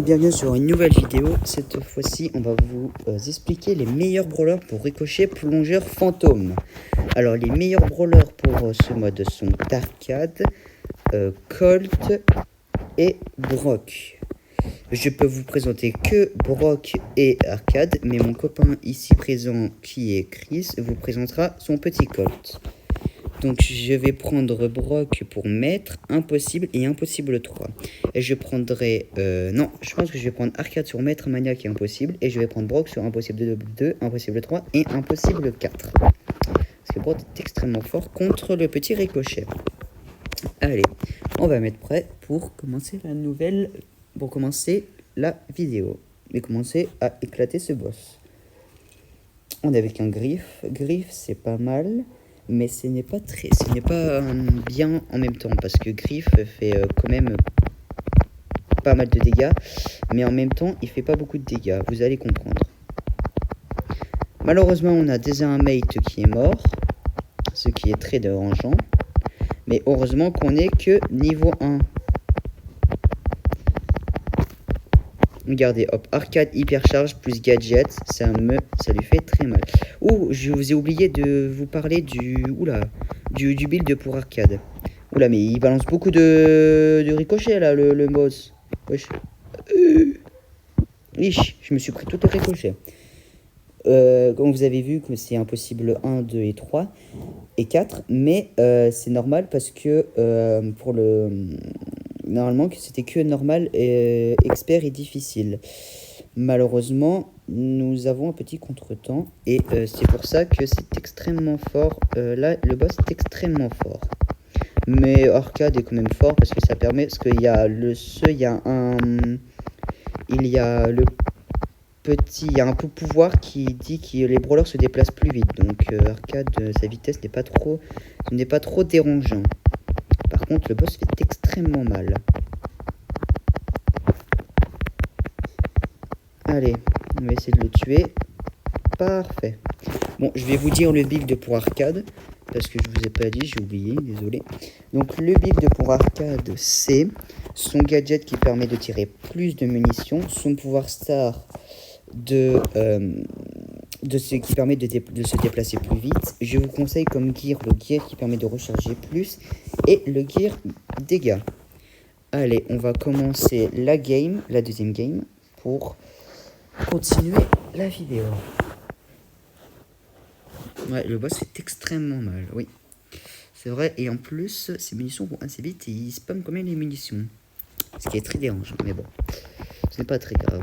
Bienvenue sur une nouvelle vidéo. Cette fois-ci, on va vous expliquer les meilleurs brawlers pour Ricochet, Plongeur, Fantôme. Alors, les meilleurs brawlers pour ce mode sont Arcade, Colt et Brock. Je peux vous présenter que Brock et Arcade, mais mon copain ici présent, qui est Chris, vous présentera son petit Colt. Donc je vais prendre Brock pour maître, impossible et impossible 3. Et je prendrai... non, je pense que je vais prendre Arcade sur maître, maniaque et impossible. Et je vais prendre Brock sur impossible 2, impossible 3 et impossible 4. Parce que Brock est extrêmement fort contre le petit Ricochet. Allez, on va mettre prêt pour commencer la vidéo. Et commencer à éclater ce boss. On est avec un griffe. Griffe, c'est pas mal. Mais ce n'est pas bien en même temps, parce que Griff fait quand même pas mal de dégâts, mais en même temps il fait pas beaucoup de dégâts, vous allez comprendre. Malheureusement on a déjà un mate qui est mort, ce qui est très dérangeant, mais heureusement qu'on est que niveau 1. Regardez, hop, Arcade hypercharge plus gadget, ça lui fait très mal. Ouh, je vous ai oublié de vous parler du build pour Arcade. Oula, mais il balance beaucoup de ricochets là, le boss. Wesh. Je me suis pris tout le ricochet. Comme vous avez vu, que c'est impossible 1, 2 et 3 et 4, mais c'est normal parce que normalement c'était que normal, expert et difficile. Malheureusement, nous avons un petit contretemps et c'est pour ça que c'est extrêmement fort. Là, le boss est extrêmement fort. Mais Arcade est quand même fort parce que ça permet, parce qu'il y a il y a un peu pouvoir qui dit que les brawlers se déplacent plus vite. Donc Arcade, sa vitesse n'est pas trop dérangeant. Par contre, le boss fait extrêmement mal. Allez, on va essayer de le tuer. Parfait. Bon, je vais vous dire le build pour Arcade, parce que je vous ai pas dit, j'ai oublié, désolé. Donc le build pour Arcade, c'est son gadget qui permet de tirer plus de munitions, son pouvoir star qui permet de se déplacer plus vite. Je vous conseille comme gear le gear qui permet de recharger plus et le gear dégâts. Allez, on va commencer la deuxième game pour continuer la vidéo. Ouais, le boss fait extrêmement mal, oui. C'est vrai, et en plus, ces munitions vont assez vite et ils spamment quand même les munitions. Ce qui est très dérangeant, mais bon, ce n'est pas très grave.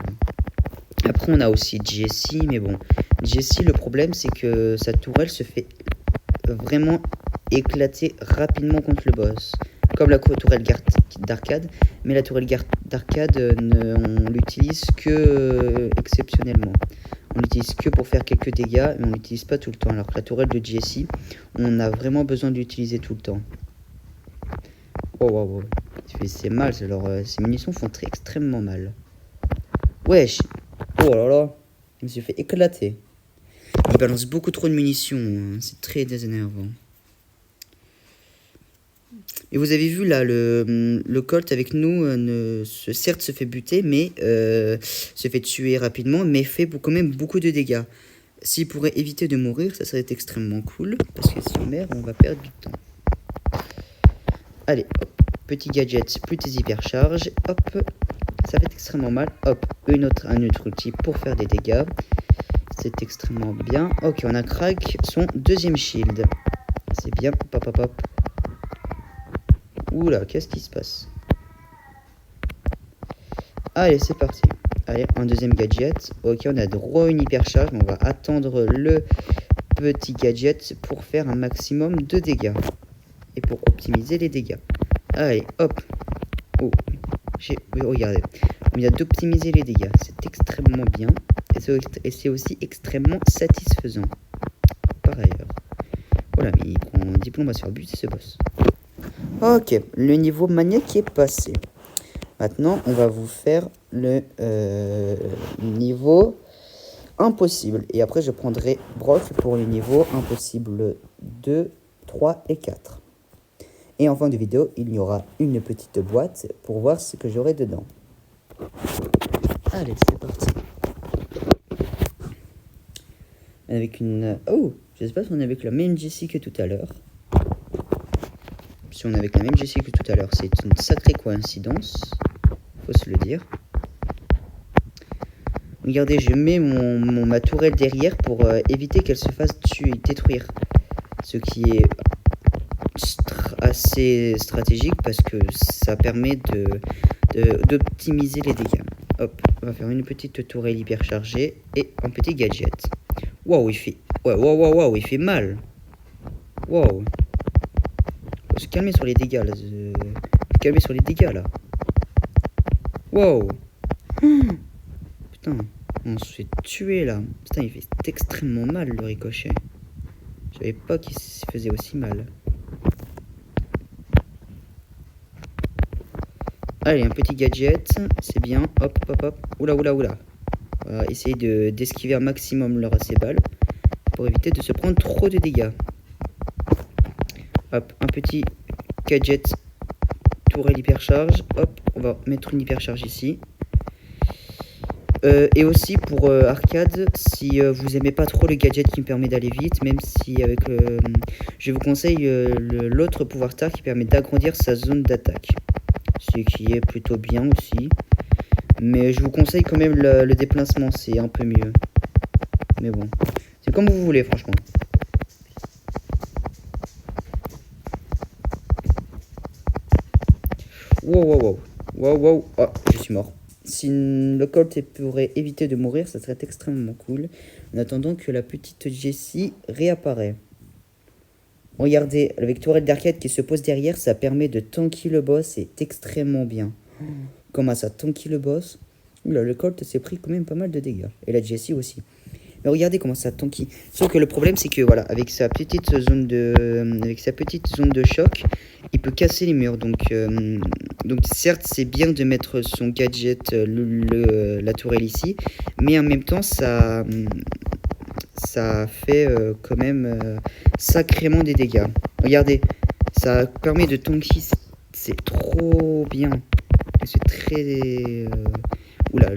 Après, on a aussi Jessie, mais bon, Jessie, le problème, c'est que sa tourelle se fait vraiment éclater rapidement contre le boss. Comme la tourelle d'Arcade, mais la tourelle d'Arcade, on l'utilise que exceptionnellement. On l'utilise que pour faire quelques dégâts, mais on l'utilise pas tout le temps. Alors que la tourelle de Jessie, on a vraiment besoin d'utiliser tout le temps. Oh. C'est mal, alors ces munitions font extrêmement mal. Wesh. Oh là là, je me suis fait éclater. Il balance beaucoup trop de munitions, hein. C'est très désénervant. Et vous avez vu là, le Colt avec nous, certes se fait buter, mais se fait tuer rapidement, mais fait quand même beaucoup de dégâts. S'il pourrait éviter de mourir, ça serait extrêmement cool, parce que si on meurt, on va perdre du temps. Allez, hop, petit gadget, plus tes hypercharges, hop, ça fait extrêmement mal, hop, un autre outil pour faire des dégâts. C'est extrêmement bien. Ok, on a crack son deuxième shield. C'est bien, hop. Oula, qu'est-ce qui se passe? Allez, c'est parti. Allez, un deuxième gadget. Ok, on a droit à une hypercharge, mais on va attendre le petit gadget pour faire un maximum de dégâts. Et pour optimiser les dégâts. Allez, hop. Oh, regardez. On vient d'optimiser les dégâts. C'est extrêmement bien. Et c'est aussi extrêmement satisfaisant. Par ailleurs. Voilà, mais il prend 10 plombes sur le but, c'est ce boss. Ok, le niveau maniaque est passé. Maintenant, on va vous faire le niveau impossible. Et après, je prendrai Brock pour le niveau impossible 2, 3 et 4. Et en fin de vidéo, il y aura une petite boîte pour voir ce que j'aurai dedans. Allez, c'est parti. Avec une... Oh, je sais pas si on est avec la même Jessie que tout à l'heure. Si on est avec la même Jessie que tout à l'heure, c'est une sacrée coïncidence. Faut se le dire. Regardez, je mets ma tourelle derrière pour éviter qu'elle se fasse détruire. Ce qui est assez stratégique parce que ça permet d'optimiser les dégâts. Hop, on va faire une petite tourelle hyper chargée et un petit gadget. Waouh, il fait... Ouais, waouh, il fait mal. Waouh. Faut se calmer sur les dégâts, là. Calmer sur les dégâts, là. Waouh. Putain, on se fait tuer, là. Putain, il fait extrêmement mal, le ricochet. Je savais pas qu'il se faisait aussi mal. Allez, un petit gadget, c'est bien. Hop, hop, hop. Oula. On va essayer d'esquiver un maximum ces balles pour éviter de se prendre trop de dégâts. Hop, un petit gadget tourelle hypercharge. Hop, on va mettre une hypercharge ici. Et aussi pour arcade, si vous aimez pas trop le gadget qui me permet d'aller vite, même si avec je vous conseille l'autre pouvoir star qui permet d'agrandir sa zone d'attaque. Ce qui est plutôt bien aussi. Mais je vous conseille quand même le déplacement, c'est un peu mieux. Mais bon, c'est comme vous voulez franchement. Wow. Oh, je suis mort. Si le Colt pourrait éviter de mourir, ça serait extrêmement cool. En attendant que la petite Jessie réapparaît. Regardez, avec tourelle d'arcade qui se pose derrière, ça permet de tanker le boss, c'est extrêmement bien. Comment ça, tanker le boss? Oula, le Colt s'est pris quand même pas mal de dégâts. Et la Jessie aussi. Mais regardez comment ça tanky. Sauf que le problème, c'est que voilà, avec sa petite zone de choc, il peut casser les murs. Donc certes, c'est bien de mettre son gadget, la tourelle ici, mais en même temps, ça fait quand même sacrément des dégâts. Regardez, ça permet de tanky, c'est trop bien. C'est très... Oula,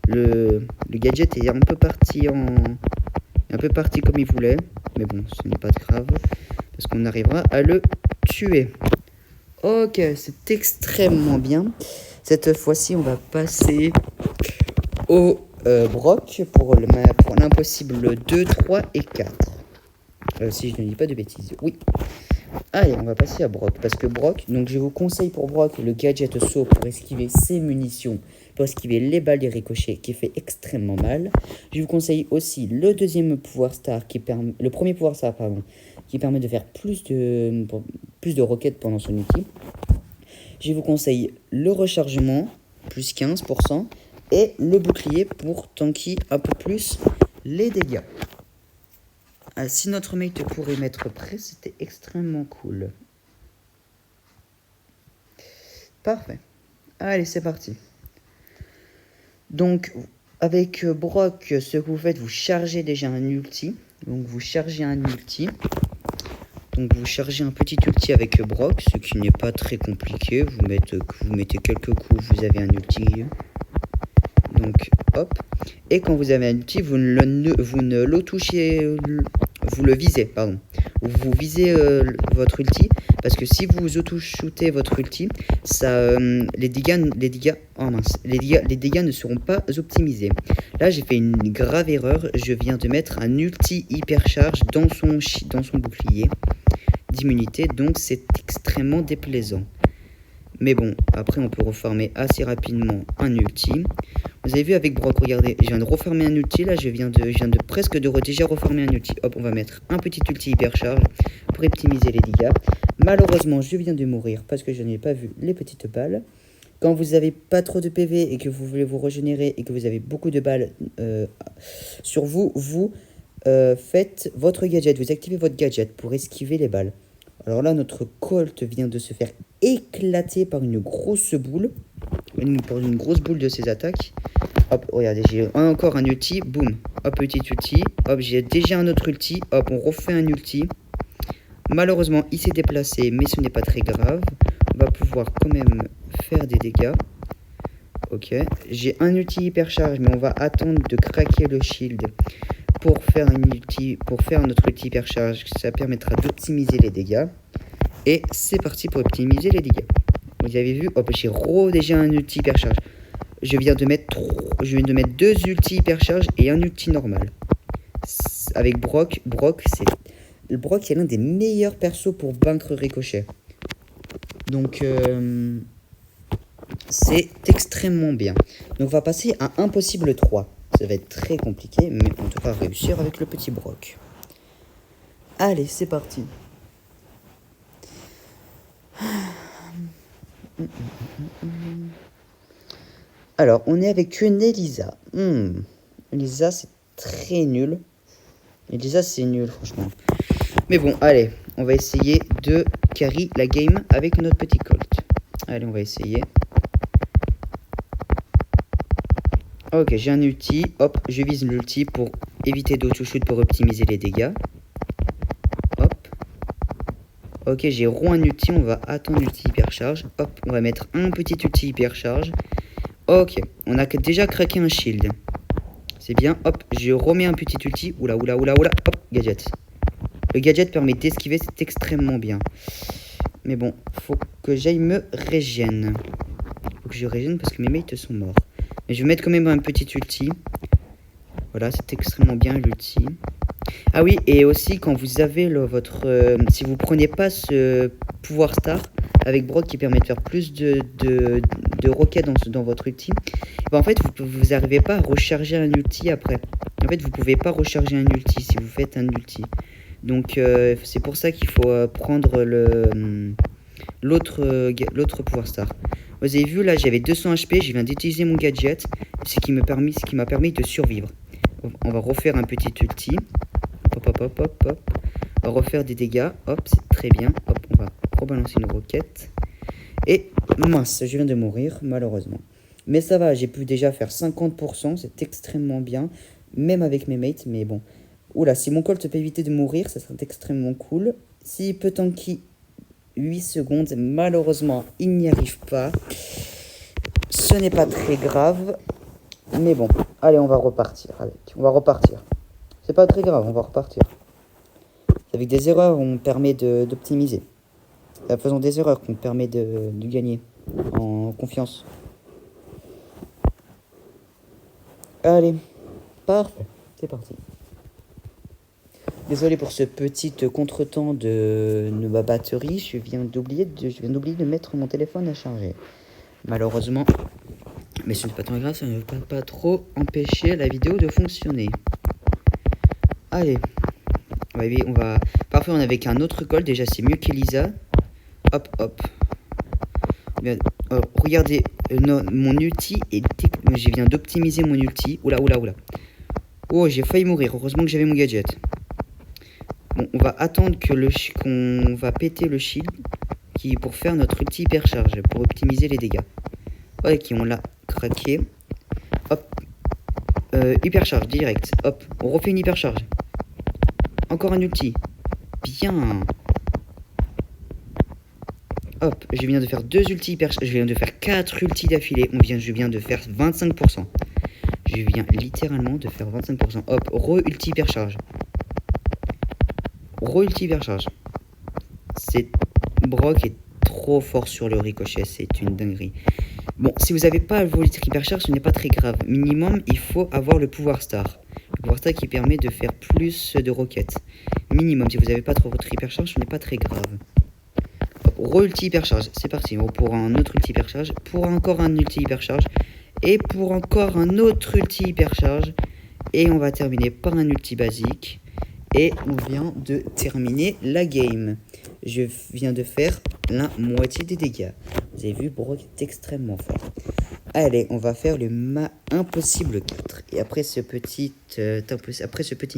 le gadget est un peu parti comme il voulait, mais bon, ce n'est pas grave, parce qu'on arrivera à le tuer. Ok, c'est extrêmement bien. Cette fois-ci, on va passer au Brock pour l'impossible 2, 3 et 4. Si je ne dis pas de bêtises, oui. Allez, on va passer à Brock, parce que Brock, donc je vous conseille pour Brock le gadget saut pour esquiver ses munitions, pour esquiver les balles des ricochets qui fait extrêmement mal. Je vous conseille aussi le deuxième pouvoir star, le premier pouvoir star, pardon, qui permet de faire plus de roquettes pendant son ulti. Je vous conseille le rechargement, plus 15%, et le bouclier pour tanker un peu plus les dégâts. Si notre mate pourrait mettre prêt, c'était extrêmement cool. Parfait. Allez, c'est parti. Donc, avec Brock, ce que vous faites, vous chargez déjà un ulti. Donc, vous chargez un ulti. Donc, vous chargez un petit ulti avec Brock, ce qui n'est pas très compliqué. Vous mettez quelques coups, vous avez un ulti. Donc, hop. Et quand vous avez un ulti, vous ne le touchez... Vous le visez, pardon. Vous visez votre ulti, parce que si vous auto-shootez votre ulti, les dégâts ne seront pas optimisés. Là, j'ai fait une grave erreur. Je viens de mettre un ulti hypercharge dans son bouclier d'immunité, donc c'est extrêmement déplaisant. Mais bon, après on peut reformer assez rapidement un ulti. Vous avez vu avec Brock, regardez, je viens de reformer un ulti, là je viens de presque déjà reformer un ulti. Hop, on va mettre un petit ulti hypercharge pour optimiser les dégâts. Malheureusement, je viens de mourir parce que je n'ai pas vu les petites balles. Quand vous n'avez pas trop de PV et que vous voulez vous régénérer et que vous avez beaucoup de balles sur vous, faites votre gadget, vous activez votre gadget pour esquiver les balles. Alors là, notre Colt vient de se faire éclater par une grosse boule. Par une grosse boule de ses attaques. Hop, regardez, j'ai encore un ulti. Boum. Hop, petit ulti. Hop, j'ai déjà un autre ulti. Hop, on refait un ulti. Malheureusement, il s'est déplacé, mais ce n'est pas très grave. On va pouvoir quand même faire des dégâts. Ok. J'ai un ulti hypercharge, mais on va attendre de craquer le shield pour faire notre ulti hypercharge. Ça permettra d'optimiser les dégâts. Et c'est parti pour optimiser les dégâts. Vous avez vu, hop, j'ai déjà un ulti hypercharge. Je viens de mettre 2 ulti hypercharge et un ulti normal. Avec Brock, Brock c'est l'un des meilleurs persos pour vaincre Ricochet. Donc c'est extrêmement bien. Donc on va passer à Impossible 3. Ça va être très compliqué, mais on devra réussir avec le petit Brock. Allez, c'est parti. Alors, on est avec une Elisa. Elisa, c'est très nul. Elisa, c'est nul, franchement. Mais bon, allez, on va essayer de carry la game avec notre petit Colt. Allez, on va essayer. Ok, j'ai un ulti. Hop, je vise l'ulti pour éviter d'auto-shoot pour optimiser les dégâts. Hop. Ok, j'ai un ulti. On va attendre l'ulti hypercharge. Hop, on va mettre un petit ulti hypercharge. Ok, on a déjà craqué un shield. C'est bien. Hop, je remets un petit ulti. Oula. Hop, gadget. Le gadget permet d'esquiver, c'est extrêmement bien. Mais bon, faut que j'aille me régène. Faut que je régène parce que mes mates sont morts. Mais je vais mettre quand même un petit ulti. Voilà, c'est extrêmement bien l'ulti. Ah oui, et aussi quand vous avez si vous prenez pas ce pouvoir star avec Brock qui permet de faire plus de roquettes dans votre ulti, ben en fait vous n'arrivez pas à recharger un ulti après. En fait vous pouvez pas recharger un ulti si vous faites un ulti. Donc c'est pour ça qu'il faut prendre l'autre pouvoir star. Vous avez vu là, j'avais 200 HP, je viens d'utiliser mon gadget, ce qui m'a permis de survivre. On va refaire un petit ulti. Hop. On va refaire des dégâts. Hop, c'est très bien. Hop, on va rebalancer une roquette. Et mince, je viens de mourir, malheureusement. Mais ça va, j'ai pu déjà faire 50%, c'est extrêmement bien. Même avec mes mates, mais bon. Oula, si mon Colt peut éviter de mourir, ça serait extrêmement cool. S'il peut tanker 8 secondes, malheureusement, il n'y arrive pas. Ce n'est pas très grave. Mais bon, allez, on va repartir avec. C'est pas très grave, on va repartir. Avec des erreurs, on permet d'optimiser. Faisons des erreurs qu'on permet de gagner en confiance. Allez, parfait, c'est parti. Désolé pour ce petit contretemps de ma batterie, je viens d'oublier de mettre mon téléphone à charger. Malheureusement, mais ce n'est pas tant grave, ça ne va pas trop empêcher la vidéo de fonctionner. Allez, on va... Parfait, on est avec un autre Colt, déjà c'est mieux qu'Elisa. Hop. Bien, regardez, mon ulti je viens d'optimiser mon ulti. Oula. Oh, j'ai failli mourir, heureusement que j'avais mon gadget. Bon, on va attendre qu'on va péter le shield pour faire notre ulti hypercharge, pour optimiser les dégâts. Ok, on l'a craqué. Hop. Hypercharge, direct. Hop, on refait une hypercharge. Encore un ulti. Bien. Hop, je viens de faire 2 ultis hypercharge. Je viens de faire 4 ultis d'affilée. Je viens de faire 25%. Je viens littéralement de faire 25%. Hop, re-ulti hypercharge. Re-ulti hypercharge. Brock est trop fort sur le ricochet, c'est une dinguerie. Bon, si vous n'avez pas vos hypercharge, ce n'est pas très grave. Minimum, il faut avoir le pouvoir star. Le pouvoir star qui permet de faire plus de roquettes. Minimum, si vous n'avez pas trop votre hypercharge, ce n'est pas très grave. Re-ulti hypercharge, c'est parti. Pour un autre ulti hypercharge, pour encore un ulti hypercharge, et pour encore un autre ulti hypercharge. Et on va terminer par un ulti basique. Et on vient de terminer la game. Je viens de faire la moitié des dégâts. Vous avez vu, Brock est extrêmement fort. Allez, on va faire le Impossible 4. Et après ce petit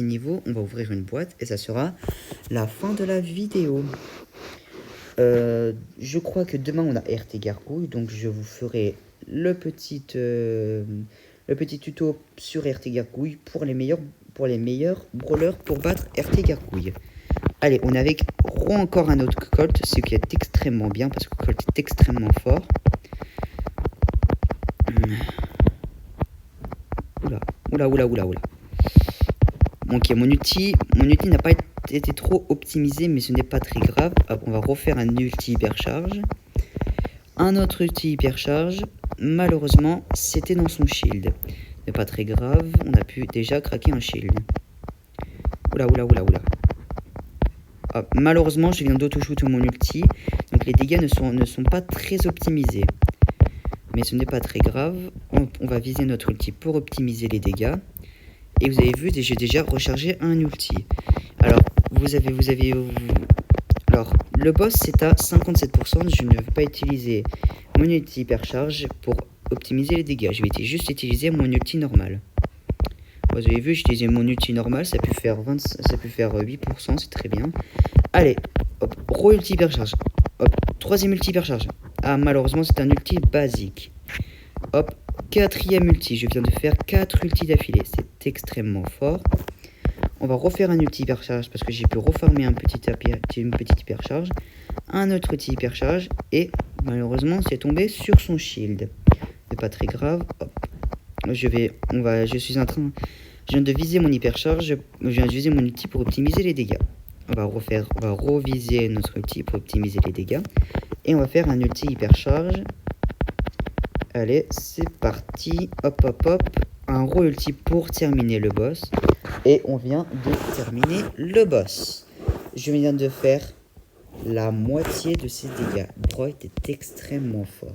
niveau, on va ouvrir une boîte. Et ça sera la fin de la vidéo. Je crois que demain, on a RT Gargouille. Donc, je vous ferai le petit tuto sur RT Gargouille pour les meilleurs brawlers pour battre RT Gargouille. Allez, on est avec encore un autre Colt, ce qui est extrêmement bien parce que Colt est extrêmement fort. Oula. Ok, mon ulti n'a pas été trop optimisé, mais ce n'est pas très grave. Hop, on va refaire un ulti hypercharge. Un autre ulti hypercharge. Malheureusement, c'était dans son shield. Ce n'est pas très grave, on a pu déjà craquer un shield. Oula. Hop, malheureusement, je viens d'auto-shoot mon ulti, donc les dégâts ne sont pas très optimisés. Mais ce n'est pas très grave, on va viser notre ulti pour optimiser les dégâts. Et vous avez vu, j'ai déjà rechargé un ulti. Alors, alors, le boss c'est à 57%, je ne vais pas utiliser mon ulti hypercharge pour optimiser les dégâts. Je vais juste utiliser mon ulti normal. Vous avez vu, j'ai utilisé mon ulti normal, ça peut faire 8%, c'est très bien. Allez, hop, ulti hypercharge. Hop, troisième ulti hypercharge. Ah, malheureusement, c'est un ulti basique. Hop, quatrième ulti. Je viens de faire 4 ultis d'affilée. C'est extrêmement fort. On va refaire un ulti hypercharge parce que j'ai pu refarmer une petite hypercharge. Un autre ulti hypercharge. Et malheureusement, c'est tombé sur son shield. C'est pas très grave. Hop. Je viens de viser mon hypercharge. Je viens de viser mon ulti pour optimiser les dégâts. On va reviser notre ulti pour optimiser les dégâts. Et on va faire un ulti hypercharge. Allez, c'est parti. Hop. Un ulti pour terminer le boss. Et on vient de terminer le boss. Je viens de faire la moitié de ses dégâts. Broy est extrêmement fort.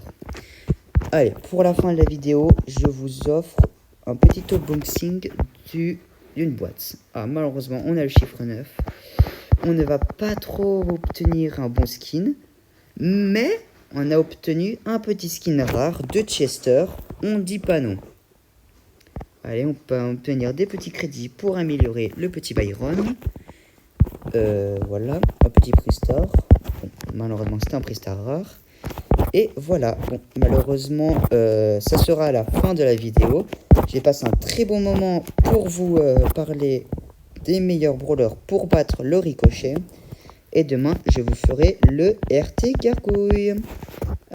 Allez, pour la fin de la vidéo, je vous offre un petit unboxing d'une boîte. Ah, malheureusement, on a le chiffre 9. On ne va pas trop obtenir un bon skin. Mais on a obtenu un petit skin rare de Chester. On dit pas non. Allez, on peut obtenir des petits crédits pour améliorer le petit Byron. Voilà, un petit Pristar. Bon, malheureusement, c'était un Pristar rare. Et voilà, bon, malheureusement, ça sera à la fin de la vidéo. J'ai passé un très bon moment pour vous parler des meilleurs brawlers pour battre le ricochet. Et demain, je vous ferai le RT Gargouille.